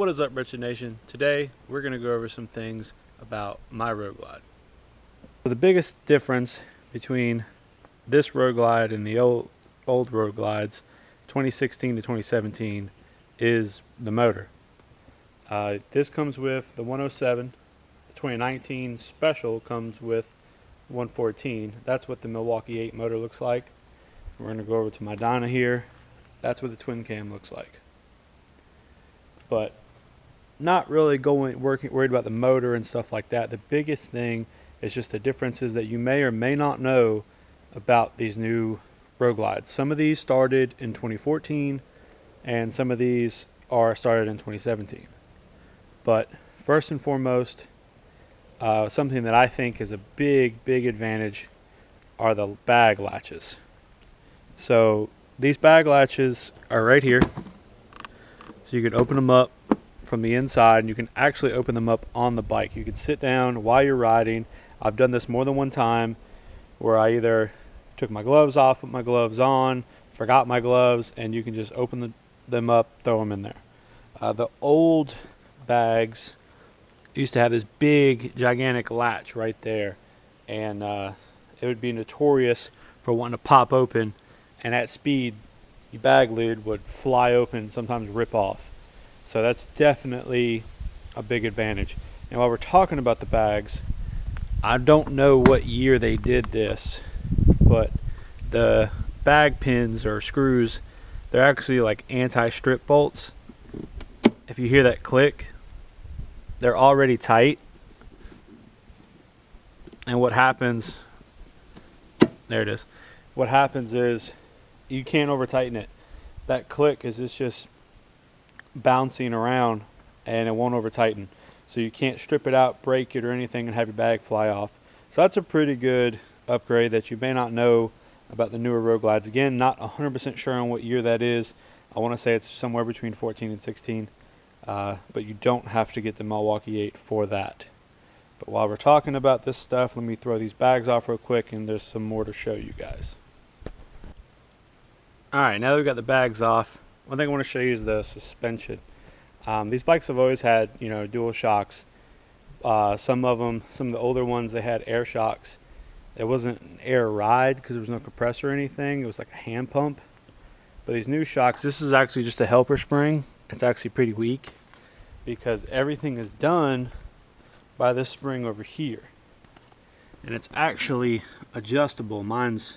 What is up, Wretched Nation? Today we're going to go over some things about my road glide. So the biggest difference between this road glide and the old road glides 2016 to 2017 is the motor. This comes with the 107. The 2019 special comes with 114. That's what the Milwaukee 8 motor looks like. We're going to go over to my Dyna here. That's what the twin cam looks like. But not really worried about the motor and stuff like that. The biggest thing is just the differences that you may or may not know about these new road glides. Some of these started in 2014 and some of these are started in 2017. But first and foremost, something that I think is a big advantage are the bag latches. So these bag latches are right here. So you can open them up from the inside and you can actually open them up on the bike. You can sit down while you're riding. I've done this more than one time where I either took my gloves off, put my gloves on, forgot my gloves, and you can just open them up, throw them in there. The old bags used to have this big gigantic latch right there, and it would be notorious for wanting to pop open, and at speed your bag lid would fly open, sometimes rip off. So that's definitely a big advantage. And while we're talking about the bags, I don't know what year they did this, but the bag pins or screws, they're actually like anti-strip bolts. If you hear that click, they're already tight. And what happens, there it is. What happens is you can't over tighten it. That click is just bouncing around and it won't over tighten. So you can't strip it out, break it or anything and have your bag fly off. So that's a pretty good upgrade that you may not know about the newer road glides. Again, not 100% sure on what year that is. I want to say it's somewhere between 14 and 16. But you don't have to get the Milwaukee 8 for that. But while we're talking about this stuff, let me throw these bags off real quick and there's some more to show you guys. Alright, now that we've got the bags off, one thing I want to show you is the suspension. These bikes have always had, dual shocks. Some of the older ones, they had air shocks. It wasn't an air ride because there was no compressor or anything. It was like a hand pump. But these new shocks, this is actually just a helper spring. It's actually pretty weak because everything is done by this spring over here. And it's actually adjustable. Mine's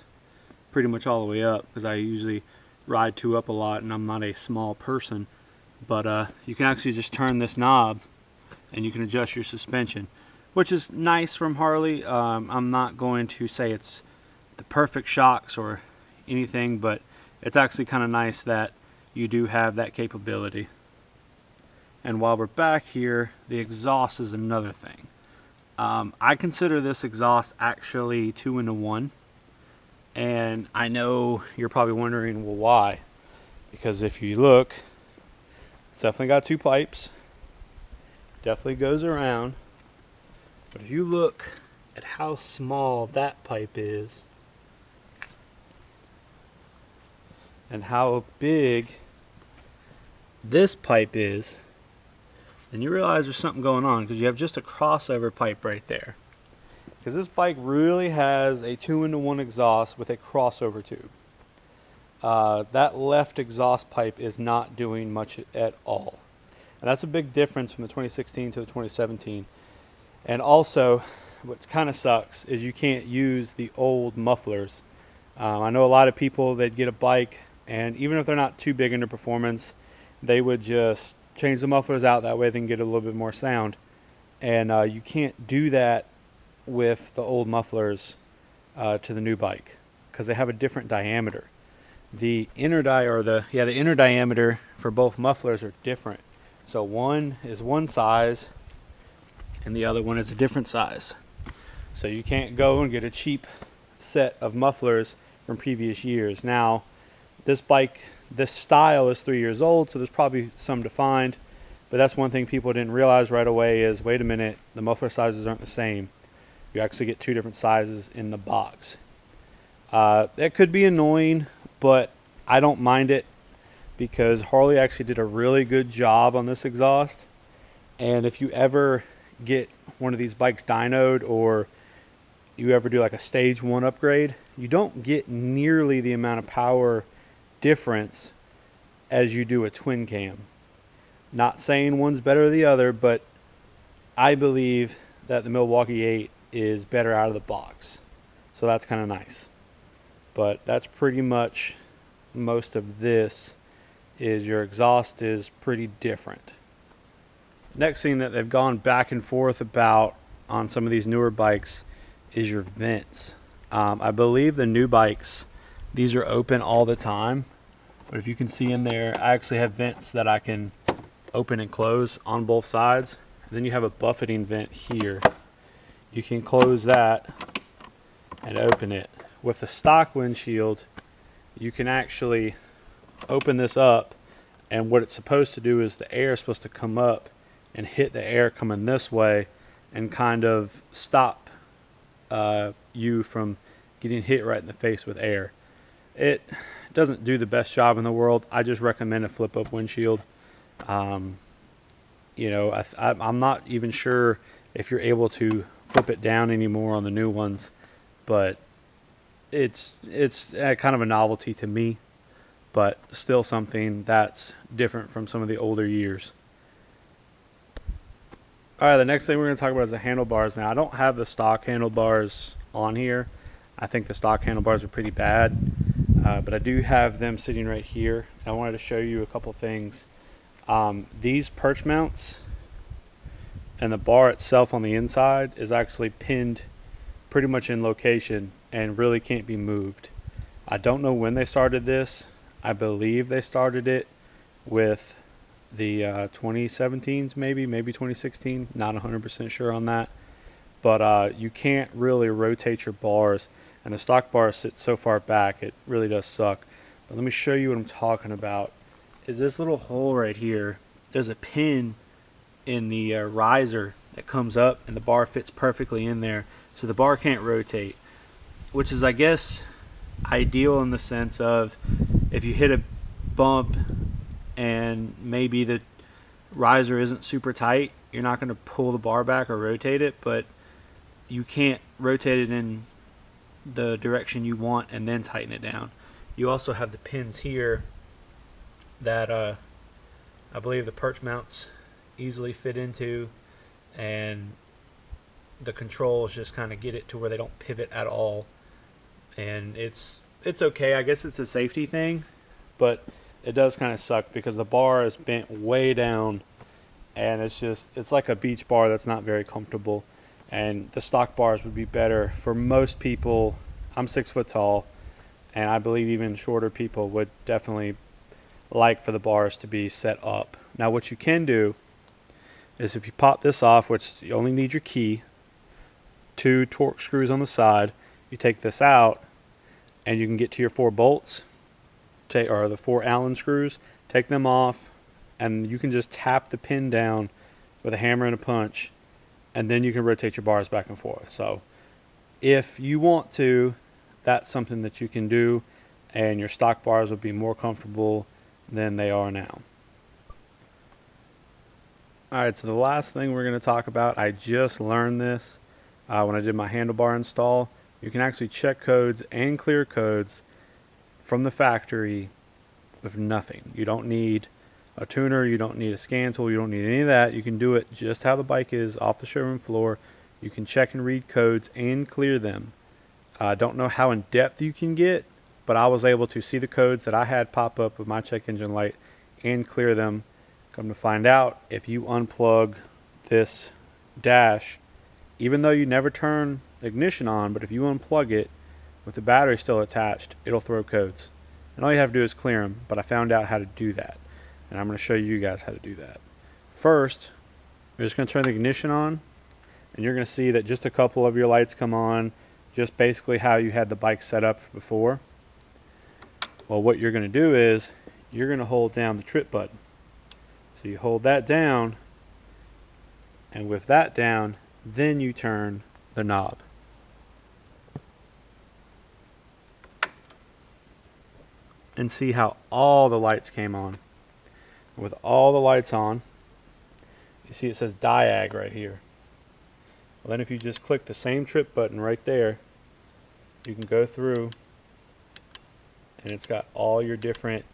pretty much all the way up because I usually ride two up a lot and I'm not a small person. But you can actually just turn this knob and you can adjust your suspension, which is nice from Harley. I'm not going to say it's the perfect shocks or anything, but it's actually kind of nice that you do have that capability. And while we're back here, the exhaust is another thing. I consider this exhaust actually 2-in-1. And I know you're probably wondering, well, why? Because if you look, it's definitely got two pipes. Definitely goes around. But if you look at how small that pipe is and how big this pipe is, then you realize there's something going on because you have just a crossover pipe right there. Because this bike really has a 2-in-1 exhaust with a crossover tube. That left exhaust pipe is not doing much at all. And that's a big difference from the 2016 to the 2017. And also, what kind of sucks is you can't use the old mufflers. I know a lot of people that get a bike, and even if they're not too big into performance, they would just change the mufflers out. That way they can get a little bit more sound. And you can't do that with the old mufflers to the new bike because they have a different diameter. The inner diameter for both mufflers are different. So one is one size and the other one is a different size. So you can't go and get a cheap set of mufflers from previous years. Now, this bike, this style is 3 years old, so there's probably some to find. But that's one thing people didn't realize right away is, wait a minute, the muffler sizes aren't the same. You actually get two different sizes in the box. That could be annoying, but I don't mind it. because Harley actually did a really good job on this exhaust. And if you ever get one of these bikes dynoed, or you ever do like a stage 1 upgrade, you don't get nearly the amount of power difference as you do a twin cam. Not saying one's better than the other, but I believe that the Milwaukee 8 is better out of the box. So that's kind of nice. But that's pretty much most of this. Is your exhaust is pretty different. Next thing that they've gone back and forth about on some of these newer bikes is your vents. I believe the new bikes, these are open all the time, but if you can see in there, I actually have vents that I can open and close on both sides. And then you have a buffeting vent here. You can close that and open it. With the stock windshield, you can actually open this up, and what it's supposed to do is the air is supposed to come up and hit the air coming this way and kind of stop you from getting hit right in the face with air. It doesn't do the best job in the world. I just recommend a flip up windshield. You know, I'm not even sure if you're able to flip it down anymore on the new ones, but it's kind of a novelty to me, but still something that's different from some of the older years. All right, the next thing we're going to talk about is the handlebars. Now, I don't have the stock handlebars on here. I think the stock handlebars are pretty bad, but I do have them sitting right here. I wanted to show you a couple things. These perch mounts and the bar itself on the inside is actually pinned pretty much in location and really can't be moved. I don't know when they started this. I believe they started it with the 2017s, maybe 2016. Not 100% sure on that. But you can't really rotate your bars, and the stock bar sits so far back, it really does suck. But let me show you what I'm talking about. Is this little hole right here. There's a pin in the riser that comes up, and the bar fits perfectly in there, so the bar can't rotate, which is, I guess, ideal in the sense of if you hit a bump and maybe the riser isn't super tight, you're not going to pull the bar back or rotate it, but you can't rotate it in the direction you want and then tighten it down. You also have the pins here that I believe the perch mounts easily fit into, and the controls just kind of get it to where they don't pivot at all, and it's okay. I guess it's a safety thing, but it does kind of suck because the bar is bent way down, and it's like a beach bar that's not very comfortable. And the stock bars would be better for most people. I'm 6 foot tall, and I believe even shorter people would definitely like for the bars to be set up. Now what you can do is if you pop this off, which you only need your key, 2 torque screws on the side, you take this out and you can get to your 4 bolts, or the 4 Allen screws, take them off, and you can just tap the pin down with a hammer and a punch, and then you can rotate your bars back and forth. So if you want to, that's something that you can do, and your stock bars will be more comfortable than they are now. Alright, so the last thing we're going to talk about, I just learned this when I did my handlebar install. You can actually check codes and clear codes from the factory with nothing. You don't need a tuner, you don't need a scan tool, you don't need any of that. You can do it just how the bike is off the showroom floor. You can check and read codes and clear them. I don't know how in depth you can get, but I was able to see the codes that I had pop up with my check engine light and clear them. Come to find out, if you unplug this dash, even though you never turn the ignition on, but if you unplug it with the battery still attached, it'll throw codes. And all you have to do is clear them, but I found out how to do that. And I'm going to show you guys how to do that. First, you're just going to turn the ignition on, and you're going to see that just a couple of your lights come on, just basically how you had the bike set up before. Well, what you're going to do is you're going to hold down the trip button. So you hold that down, and with that down, then you turn the knob. and see how all the lights came on. With all the lights on, you see it says diag right here. Well, then if you just click the same trip button right there, you can go through and it's got all your different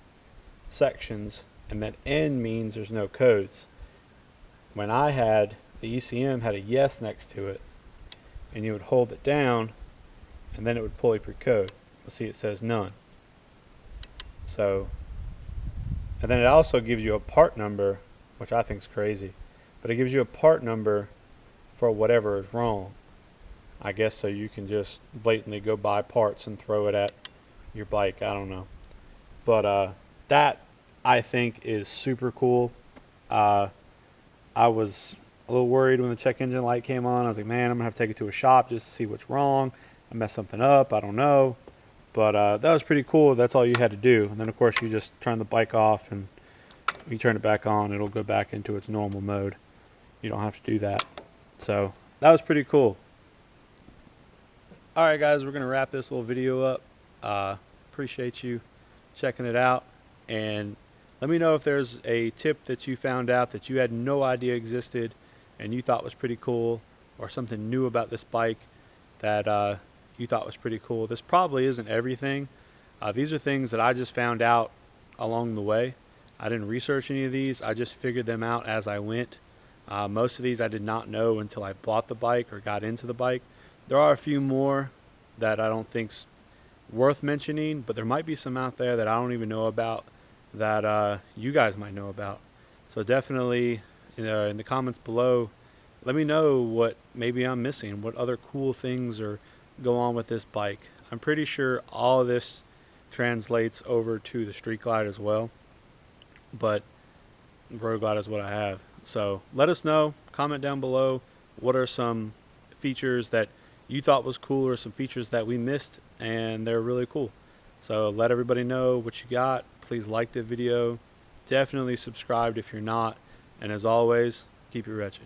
sections, and that N means there's no codes. When I had the ECM had a yes next to it, and you would hold it down and then it would pull up your code. You'll see it says none. So, and then it also gives you a part number, which I think is crazy, but it gives you a part number for whatever is wrong, I guess, so you can just blatantly go buy parts and throw it at your bike. I don't know, but that I think is super cool. I was a little worried when the check engine light came on. I was like, man, I'm gonna have to take it to a shop just to see what's wrong. I messed something up, I don't know, but that was pretty cool. That's all you had to do, and then of course you just turn the bike off, and you turn it back on, it'll go back into its normal mode. You don't have to do that. So that was pretty cool. Alright guys, we're gonna wrap this little video up. Appreciate you checking it out, and let me know if there's a tip that you found out that you had no idea existed and you thought was pretty cool, or something new about this bike that you thought was pretty cool. This probably isn't everything. These are things that I just found out along the way. I didn't research any of these. I just figured them out as I went. Most of these I did not know until I bought the bike or got into the bike. There are a few more that I don't think's worth mentioning, but there might be some out there that I don't even know about that you guys might know about. So definitely, in the comments below, let me know what maybe I'm missing, what other cool things are go on with this bike. I'm pretty sure all of this translates over to the Street Glide as well, but Road Glide is what I have. So let us know, comment down below, what are some features that you thought was cool, or some features that we missed and they're really cool. So let everybody know what you got. Please like the video, definitely subscribe if you're not, and as always, keep it wretched.